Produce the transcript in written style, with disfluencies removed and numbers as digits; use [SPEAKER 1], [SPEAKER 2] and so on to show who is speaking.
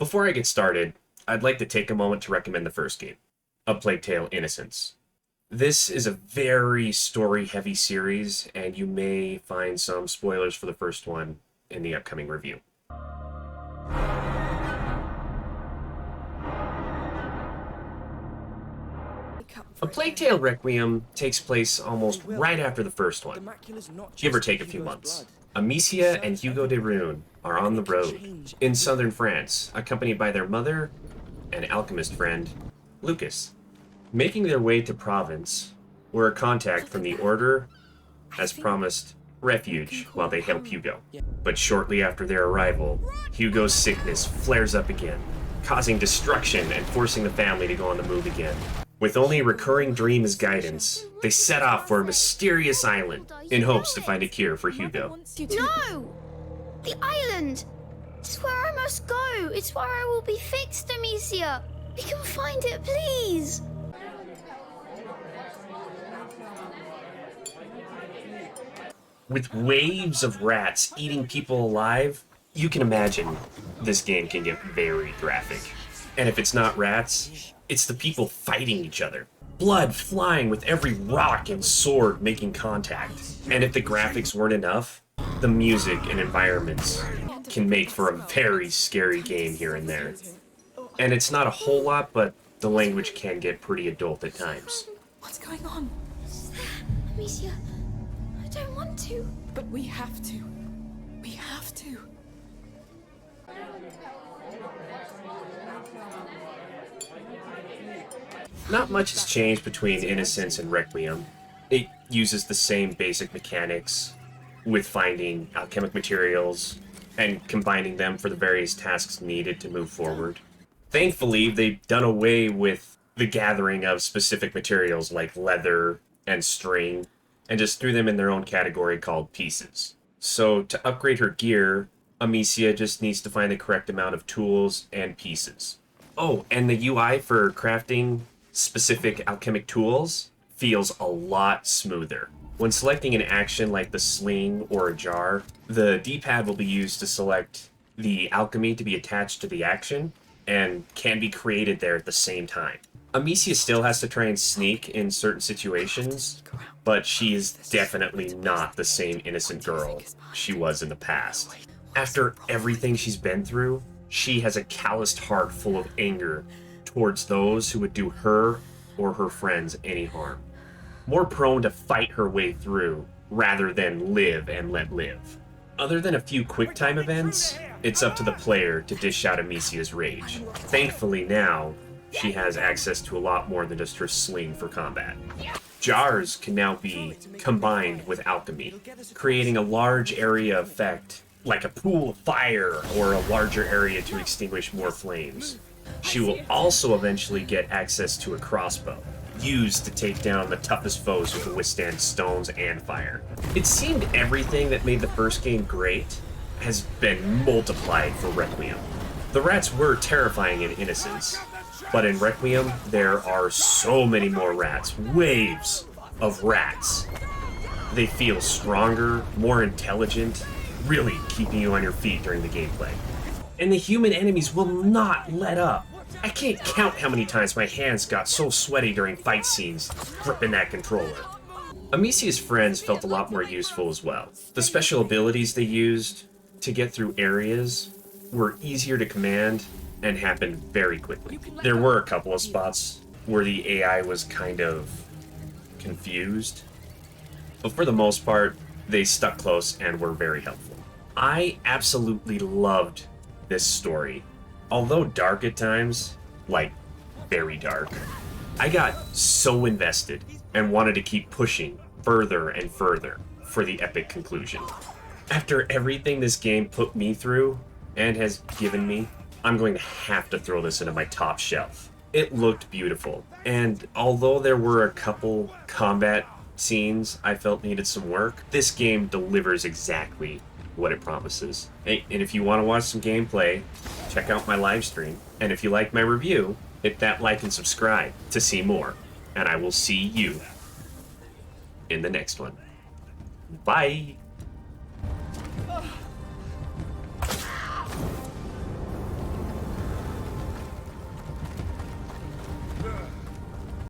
[SPEAKER 1] Before I get started, I'd like to take a moment to recommend the first game, A Plague Tale: Innocence. This is a very story-heavy series, and you may find some spoilers for the first one in the upcoming review. A Plague Tale: Requiem takes place almost right after the first one, give or take a few months. Amicia and Hugo de Rune are on the road in southern France, accompanied by their mother and alchemist friend, Lucas. Making their way to Provence, where a contact from the Order has promised refuge while they help Hugo. But shortly after their arrival, Hugo's sickness flares up again, causing destruction and forcing the family to go on the move again. With only a recurring dream as guidance, they set off for a mysterious island in hopes to find a cure for Hugo.
[SPEAKER 2] No! The island! It's where I must go! It's where I will be fixed, Amicia! We can find it, please!
[SPEAKER 1] With waves of rats eating people alive, you can imagine this game can get very graphic. And if it's not rats, it's the people fighting each other. Blood flying with every rock and sword making contact. And if the graphics weren't enough, the music and environments can make for a very scary game here and there. And it's not a whole lot, but the language can get pretty adult at times.
[SPEAKER 3] What's going on?
[SPEAKER 2] Amicia, I don't want to.
[SPEAKER 3] But we have to. We have to.
[SPEAKER 1] Not much has changed between Innocence and Requiem. It uses the same basic mechanics, with finding alchemic materials and combining them for the various tasks needed to move forward. Thankfully, they've done away with the gathering of specific materials like leather and string, and just threw them in their own category called pieces. So to upgrade her gear, Amicia just needs to find the correct amount of tools and pieces. Oh, and the UI for crafting specific alchemic tools feels a lot smoother. When selecting an action like the sling or a jar, the D-pad will be used to select the alchemy to be attached to the action, and can be created there at the same time. Amicia still has to try and sneak in certain situations, but she is definitely not the same innocent girl she was in the past. After everything she's been through, she has a calloused heart full of anger towards those who would do her or her friends any harm. More prone to fight her way through rather than live and let live. Other than a few quick-time events, it's up to the player to dish out Amicia's rage. Thankfully now, she has access to a lot more than just her sling for combat. Jars can now be combined with alchemy, creating a large area effect, like a pool of fire or a larger area to extinguish more flames. She will also eventually get access to a crossbow, used to take down the toughest foes who can withstand stones and fire. It seemed everything that made the first game great has been multiplied for Requiem. The rats were terrifying in Innocence, but in Requiem, there are so many more rats, waves of rats. They feel stronger, more intelligent, really keeping you on your feet during the gameplay. And the human enemies will not let up. I can't count how many times my hands got so sweaty during fight scenes gripping that controller. Amicia's friends felt a lot more useful as well. The special abilities they used to get through areas were easier to command and happened very quickly. There were a couple of spots where the AI was kind of confused, but for the most part, they stuck close and were very helpful. I absolutely loved this story. Although dark at times, like very dark, I got so invested and wanted to keep pushing further and further for the epic conclusion. After everything this game put me through and has given me, I'm going to have to throw this into my top shelf. It looked beautiful, and although there were a couple combat scenes I felt needed some work, this game delivers exactly what it promises. Hey, and if you want to watch some gameplay, check out my live stream. And if you like my review, hit that like and subscribe to see more. And I will see you in the next one. Bye!